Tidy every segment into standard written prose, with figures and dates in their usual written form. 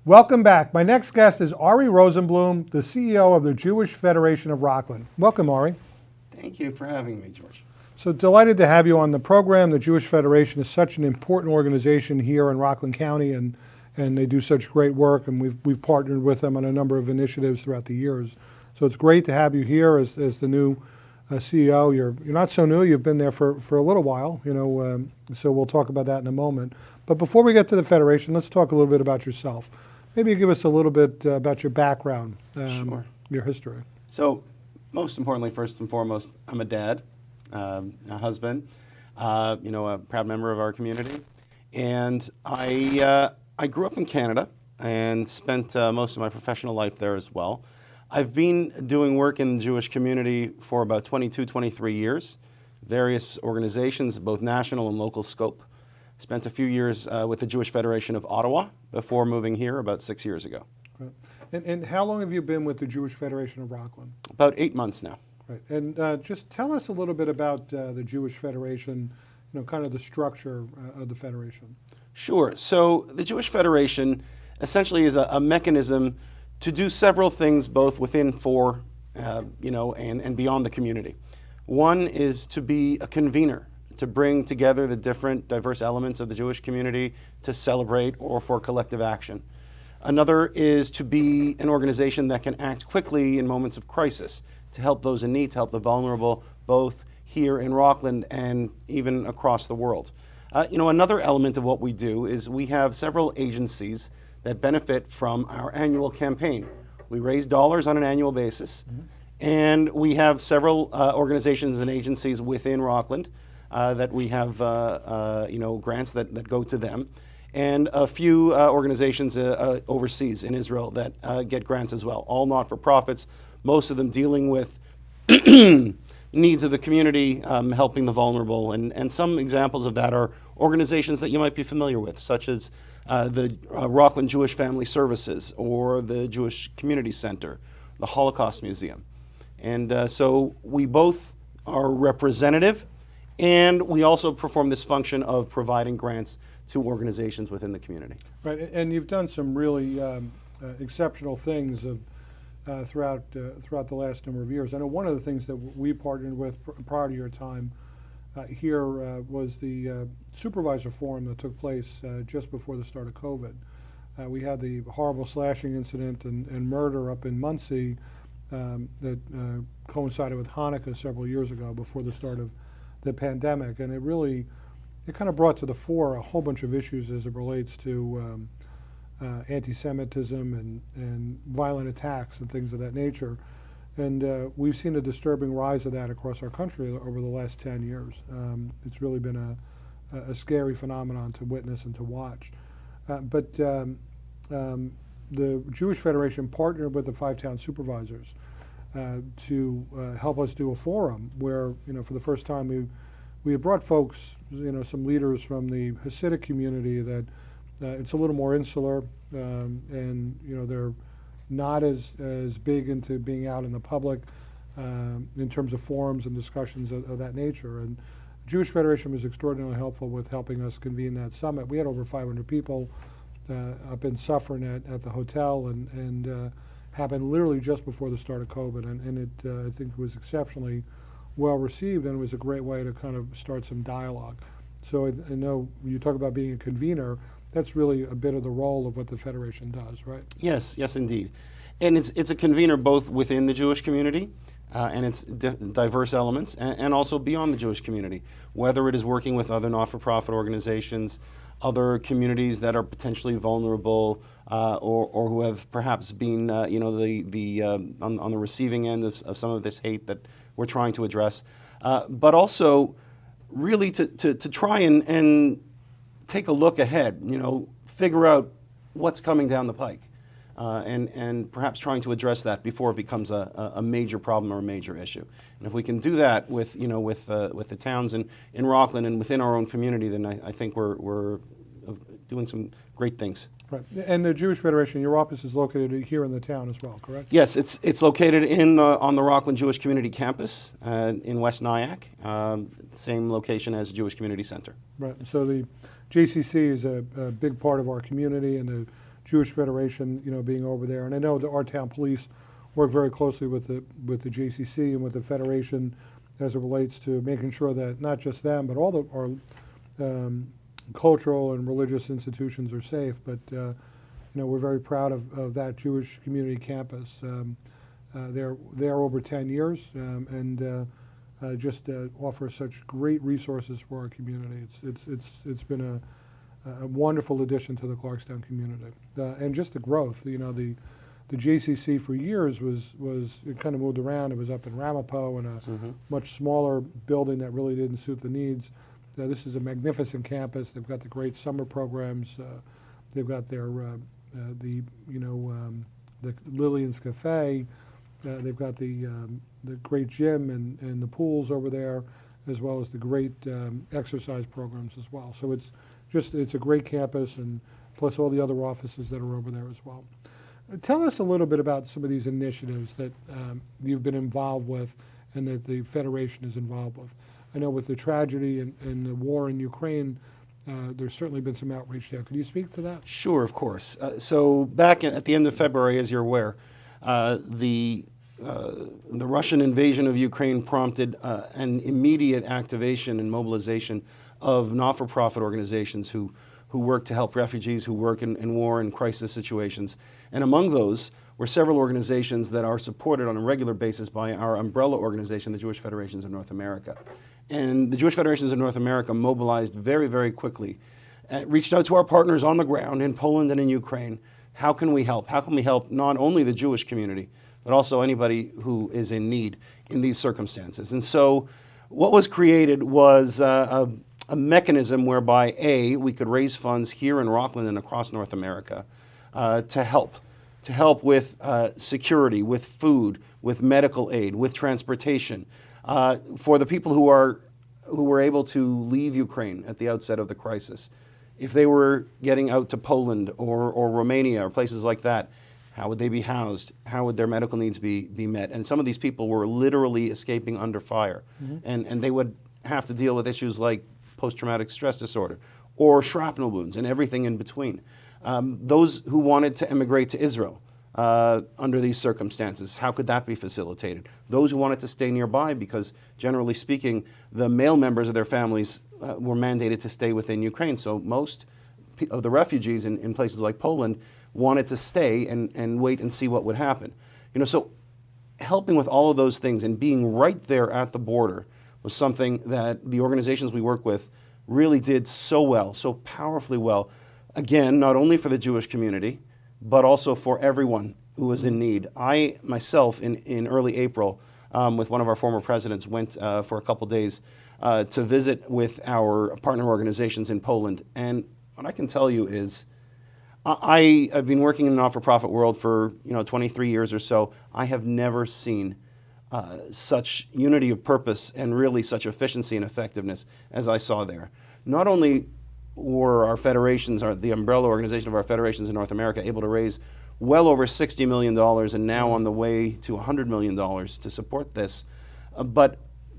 Welcome back. My next guest is Ari Rosenblum, the CEO of the Jewish Federation of Rockland. Welcome, Ari. Thank you for having me, George. So delighted to have you on the program. The Jewish Federation is such an important organization here in Rockland County, and they do such great work, and we've partnered with them on a number of initiatives throughout the years. So it's great to have you here as the new CEO. You're not so new. You've been there for a little while, so we'll talk about that in a moment. But before we get to the Federation, let's talk a little bit about yourself. Maybe you give us a little bit about your background, Sure. your history. So, most importantly, first and foremost, I'm a dad, a husband, a proud member of our community, and I grew up in Canada and spent most of my professional life there as well. I've been doing work in the Jewish community for about 22, 23 years, various organizations, both national and local scope. Spent a few years with the Jewish Federation of Ottawa before moving here about 6 years ago. Right. And how long have you been with the Jewish Federation of Rockland? About 8 months now. Right. And just tell us a little bit about the Jewish Federation, kind of the structure of the Federation. Sure. So the Jewish Federation essentially is a mechanism to do several things both within and beyond the community. One is to be a convener, to bring together the different diverse elements of the Jewish community to celebrate or for collective action. Another is to be an organization that can act quickly in moments of crisis, to help those in need, to help the vulnerable, both here in Rockland and even across the world. Another element of what we do is we have several agencies that benefit from our annual campaign. We raise dollars on an annual basis, and we have several organizations and agencies within Rockland that we have grants that go to them, and a few organizations overseas in Israel that get grants as well, all not-for-profits, most of them dealing with needs of the community, helping the vulnerable, and some examples of that are organizations that you might be familiar with, such as the Rockland Jewish Family Services or the Jewish Community Center, the Holocaust Museum. And so we both are representative, and we also perform this function of providing grants to organizations within the community. Right, and you've done some really exceptional things throughout the last number of years. I know one of the things that we partnered with prior to your time here was the supervisor forum that took place just before the start of COVID. We had the horrible slashing incident and murder up in Muncie that coincided with Hanukkah several years ago before the start of the pandemic, and it kind of brought to the fore a whole bunch of issues as it relates to anti-Semitism and violent attacks and things of that nature. And we've seen a disturbing rise of that across our country over the last 10 years. It's really been a scary phenomenon to witness and to watch. But the Jewish Federation partnered with the five-town supervisors to help us do a forum where, for the first time we had brought folks, some leaders from the Hasidic community that it's a little more insular, and they're not as big into being out in the public in terms of forums and discussions of that nature. And the Jewish Federation was extraordinarily helpful with helping us convene that summit. We had over 500 people up in Suffern at the hotel, and happened literally just before the start of COVID, and it I think was exceptionally well received, and it was a great way to kind of start some dialogue. So I know when you talk about being a convener, that's really a bit of the role of what the Federation does, right? Yes, indeed. And it's a convener both within the Jewish community and its diverse elements, and also beyond the Jewish community, whether it is working with other not-for-profit organizations, other communities that are potentially vulnerable, or who have perhaps been, on the receiving end of some of this hate that we're trying to address, but also really to try and take a look ahead, figure out what's coming down the pike, and perhaps trying to address that before it becomes a major problem or a major issue. And if we can do that with the towns in Rockland and within our own community, then I think we're doing some great things. Right. And the Jewish Federation, your office is located here in the town as well, correct? Yes, it's located on the Rockland Jewish Community Campus in West Nyack, same location as Jewish Community Center. Right. So the JCC is a big part of our community, and the Jewish Federation, being over there. And I know that our town police work very closely with the JCC and with the Federation as it relates to making sure that not just them, but all our cultural and religious institutions are safe. But we're very proud of that Jewish community campus. They're there over 10 years and just offer such great resources for our community. It's been a wonderful addition to the Clarkstown community, and just the growth. The JCC for years it kind of moved around. It was up in Ramapo in a much smaller building that really didn't suit the needs. This is a magnificent campus. They've got the great summer programs. They've got their the Lillian's Cafe. They've got the great gym and the pools over there, as well as the great exercise programs as well. So it's a great campus, and plus all the other offices that are over there as well. Tell us a little bit about some of these initiatives that you've been involved with and that the Federation is involved with. I know with the tragedy and the war in Ukraine, there's certainly been some outreach there. Could you speak to that? Sure, of course. So back at the end of February, as you're aware, the Russian invasion of Ukraine prompted an immediate activation and mobilization of not-for-profit organizations who work to help refugees, who work in war and crisis situations. And among those were several organizations that are supported on a regular basis by our umbrella organization, the Jewish Federations of North America. And the Jewish Federations of North America mobilized very, very quickly, reached out to our partners on the ground in Poland and in Ukraine. How can we help? How can we help not only the Jewish community, but also anybody who is in need in these circumstances? And so what was created was a mechanism whereby, we could raise funds here in Rockland and across North America to help with security, with food, with medical aid, with transportation, for the people who were able to leave Ukraine at the outset of the crisis. If they were getting out to Poland or Romania or places like that, how would they be housed? How would their medical needs be met? And some of these people were literally escaping under fire, and they would have to deal with issues like post-traumatic stress disorder or shrapnel wounds and everything in between. Those who wanted to immigrate to Israel under these circumstances, how could that be facilitated? Those who wanted to stay nearby, because generally speaking, the male members of their families were mandated to stay within Ukraine. So most of the refugees in places like Poland wanted to stay and wait and see what would happen. So helping with all of those things and being right there at the border was something that the organizations we work with really did so well, so powerfully well. Again, not only for the Jewish community, but also for everyone who was in need. I myself, in early April, with one of our former presidents, went for a couple days to visit with our partner organizations in Poland. And what I can tell you is, I've been working in the not-for-profit world for 23 years or so. I have never seen such unity of purpose and really such efficiency and effectiveness as I saw there. Not only were our federations, the umbrella organization of our federations in North America, able to raise well over $60 million and now on the way to $100 million to support this, but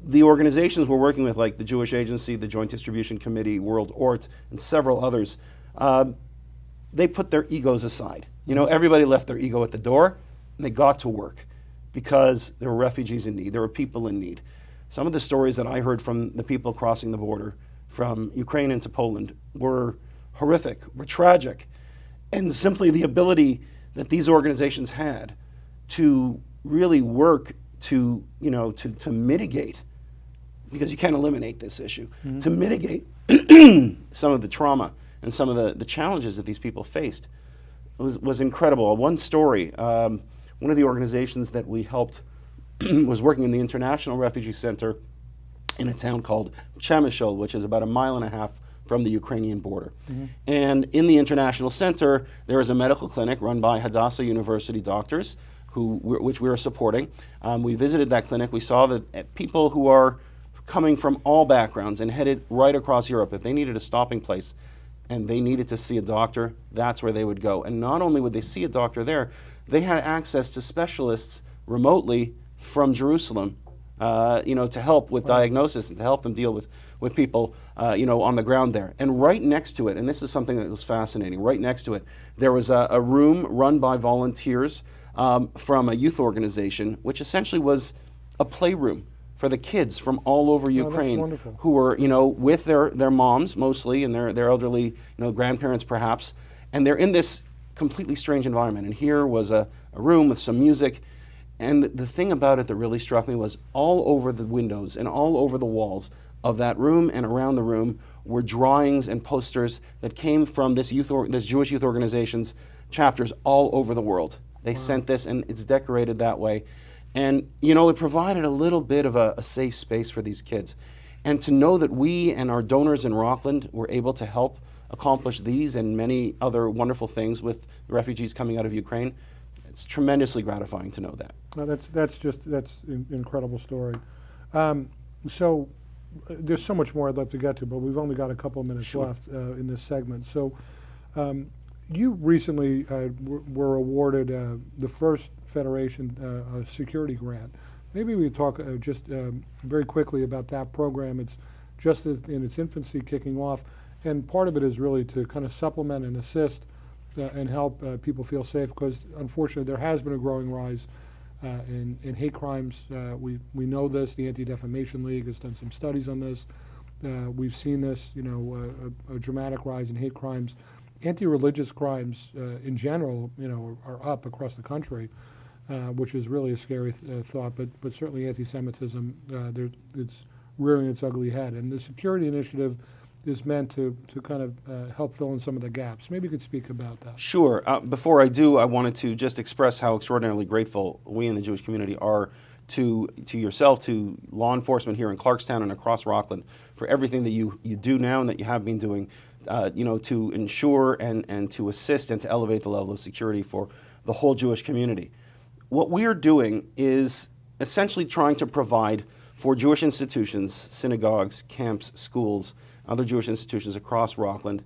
the organizations we're working with, like the Jewish Agency, the Joint Distribution Committee, World Ort, and several others, they put their egos aside. Everybody left their ego at the door, and they got to work because there were refugees in need. There were people in need. Some of the stories that I heard from the people crossing the border from Ukraine into Poland were horrific, were tragic. And simply the ability that these organizations had to really work to mitigate, because you can't eliminate this issue, to mitigate some of the trauma and some of the challenges that these people faced was incredible. One story, one of the organizations that we helped was working in the International Refugee Center in a town called Przemysl, which is about 1.5 miles from the Ukrainian border. And in the International Center, there is a medical clinic run by Hadassah University doctors, which we are supporting. We visited that clinic. We saw that people who are coming from all backgrounds and headed right across Europe, if they needed a stopping place and they needed to see a doctor, that's where they would go. And not only would they see a doctor there, they had access to specialists remotely from Jerusalem to help with diagnosis and to help them deal with people, on the ground there. And right next to it, and this is something that was fascinating, right next to it, there was a room run by volunteers from a youth organization, which essentially was a playroom for the kids from all over Ukraine wonderful. who were, with their moms mostly and their elderly, grandparents perhaps, and they're in this completely strange environment. And here was a room with some music. And the thing about it that really struck me was all over the windows and all over the walls of that room and around the room were drawings and posters that came from this Jewish youth organization's chapters all over the world. They sent this, and it's decorated that way. And, it provided a little bit of a safe space for these kids. And to know that we and our donors in Rockland were able to help accomplish these and many other wonderful things with the refugees coming out of Ukraine, it's tremendously gratifying to know that. No, that's an incredible story. So there's so much more I'd love to get to, but we've only got a couple of minutes left in this segment. So you recently were awarded the first Federation security grant. Maybe we could talk just very quickly about that program. It's just in its infancy, kicking off, and part of it is really to kind of supplement and assist and help people feel safe, because unfortunately there has been a growing rise in hate crimes. We know this. The Anti-Defamation League has done some studies on this. We've seen this, a dramatic rise in hate crimes. Anti-religious crimes in general, are up across the country, which is really a scary thought. But certainly anti-Semitism, it's rearing its ugly head. And the security initiative is meant to kind of help fill in some of the gaps. Maybe you could speak about that. Sure. Before I do, I wanted to just express how extraordinarily grateful we in the Jewish community are to yourself, to law enforcement here in Clarkstown and across Rockland for everything that you do now and that you have been doing, to ensure and to assist and to elevate the level of security for the whole Jewish community. What we are doing is essentially trying to provide for Jewish institutions, synagogues, camps, schools, other Jewish institutions across Rockland,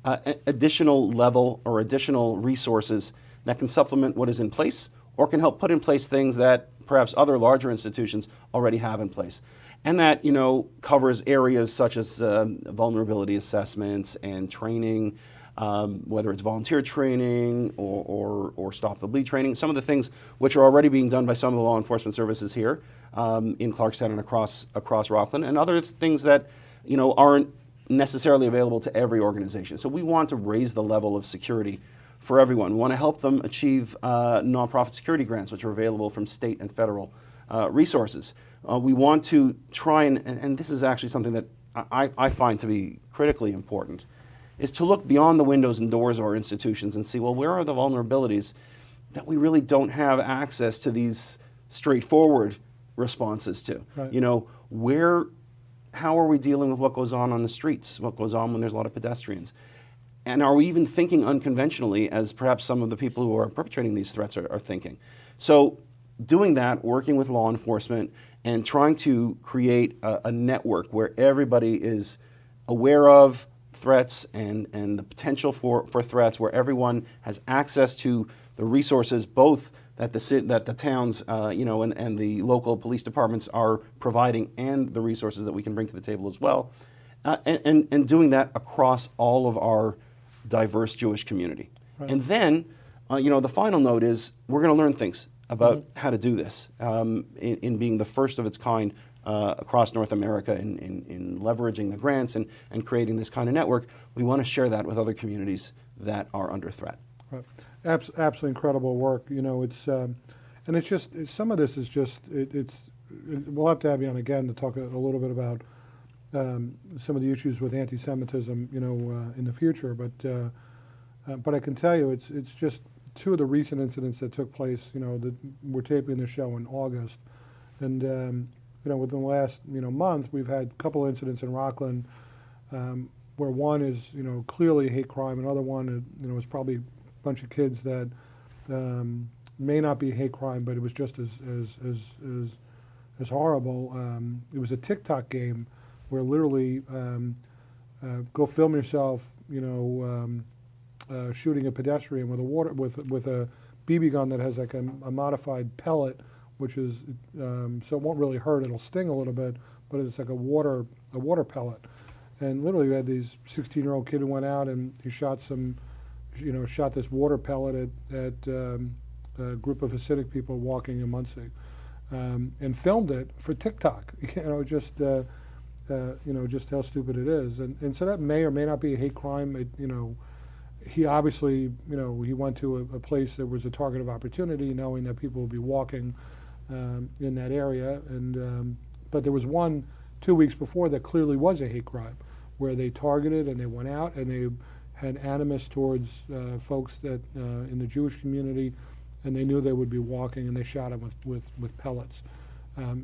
additional level or additional resources that can supplement what is in place or can help put in place things that perhaps other larger institutions already have in place. And that, covers areas such as vulnerability assessments and training, whether it's volunteer training or stop the bleed training, some of the things which are already being done by some of the law enforcement services here in Clarkstown and across Rockland, and other things that, aren't necessarily available to every organization. So we want to raise the level of security for everyone. We want to help them achieve nonprofit security grants, which are available from state and federal resources. We want to try and this is actually something that I find to be critically important, is to look beyond the windows and doors of our institutions and see, well, where are the vulnerabilities that we really don't have access to these straightforward responses to? Right. How are we dealing with what goes on the streets, what goes on when there's a lot of pedestrians? And are we even thinking unconventionally, as perhaps some of the people who are perpetrating these threats are thinking? So doing that, working with law enforcement, and trying to create a network where everybody is aware of threats and the potential for threats, where everyone has access to the resources, both that the towns, and the local police departments are providing, and the resources that we can bring to the table as well, and doing that across all of our diverse Jewish community. Right. And then, the final note is we're going to learn things about how to do this in being the first of its kind across North America in leveraging the grants and creating this kind of network. We want to share that with other communities that are under threat. Right. Absolutely incredible work. It's and it's just some of this is just we'll have to have you on again to talk a little bit about some of the issues with anti-Semitism, in the future. But I can tell you, it's just two of the recent incidents that took place. That we're taping the show in August, and within the last month, we've had a couple incidents in Rockland where one is clearly a hate crime, another one is probably bunch of kids that may not be a hate crime, but it was just as horrible. It was a TikTok game where literally go film yourself, shooting a pedestrian with a BB gun that has like a modified pellet which is so it won't really hurt. It'll sting a little bit, but it's like a water pellet. And literally, we had these 16-year-old kid who went out and he shot shot this water pellet at a group of Hasidic people walking in Muncie, and filmed it for TikTok. Just how stupid it is. And so that may or may not be a hate crime. He obviously, he went to a place that was a target of opportunity, knowing that people would be walking in that area. But there was one 2 weeks before that clearly was a hate crime, where they targeted and they went out and they had animus towards folks that in the Jewish community, and they knew they would be walking, and they shot them with pellets.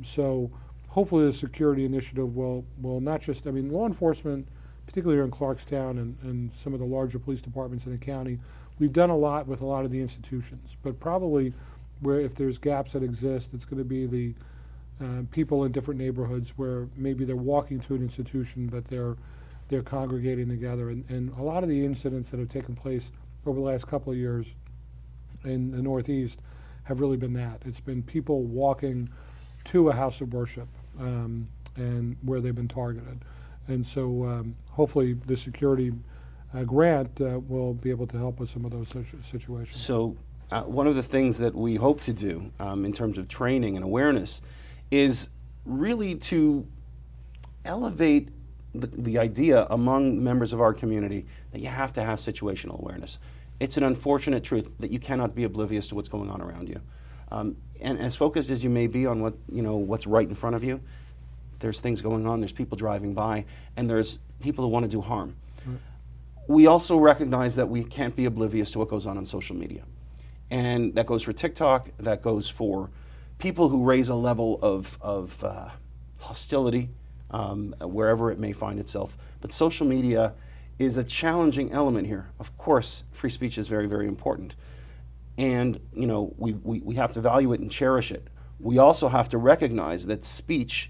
So hopefully the security initiative will not just, law enforcement, particularly here in Clarkstown and some of the larger police departments in the county, we've done a lot with a lot of the institutions, but probably where if there's gaps that exist, it's going to be the people in different neighborhoods where maybe they're walking to an institution, but they're congregating together. And a lot of the incidents that have taken place over the last couple of years in the Northeast have really been that. It's been people walking to a house of worship and where they've been targeted. And so hopefully the security grant will be able to help with some of those situations. So one of the things that we hope to do in terms of training and awareness is really to elevate the idea among members of our community that you have to have situational awareness. It's an unfortunate truth that you cannot be oblivious to what's going on around you. And as focused as you may be on what's right in front of you, there's things going on, there's people driving by, and there's people who want to do harm. Right. We also recognize that we can't be oblivious to what goes on social media. And that goes for TikTok, that goes for people who raise a level of hostility wherever it may find itself. But social media is a challenging element here. Of course, free speech is very, very important. And we have to value it and cherish it. We also have to recognize that speech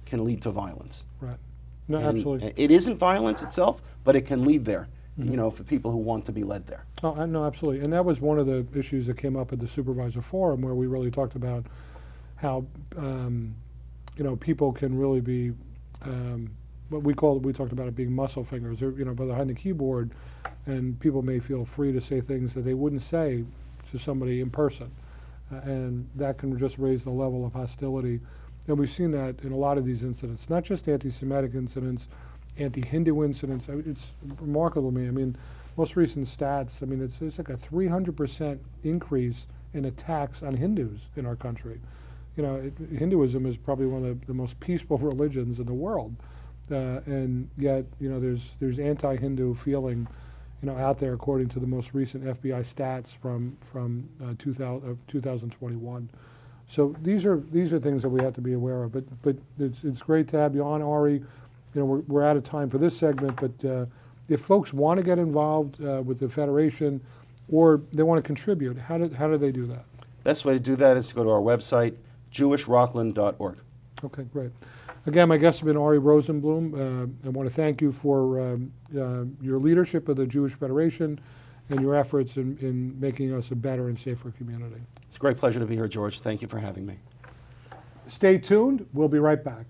can lead to violence. Right. No, and absolutely. It isn't violence itself, but it can lead there, for people who want to be led there. Oh, no, absolutely. And that was one of the issues that came up at the Supervisor Forum, where we really talked about how, people can really be, what we talked about it being muscle fingers, or, behind the keyboard, and people may feel free to say things that they wouldn't say to somebody in person. And that can just raise the level of hostility. And we've seen that in a lot of these incidents, not just anti-Semitic incidents, anti-Hindu incidents. It's remarkable to me. Most recent stats, it's like a 300% increase in attacks on Hindus in our country. Hinduism is probably one of the most peaceful religions in the world. And yet, there's anti-Hindu feeling, out there according to the most recent FBI stats from 2021. So these are things that we have to be aware of. But it's great to have you on, Ari. We're out of time for this segment, but if folks want to get involved with the Federation, or they want to contribute, how do they do that? Best way to do that is to go to our website, jewishrockland.org. Okay, great. Again, my guest has been Ari Rosenblum. I want to thank you for your leadership of the Jewish Federation and your efforts in making us a better and safer community. It's a great pleasure to be here, George. Thank you for having me. Stay tuned. We'll be right back.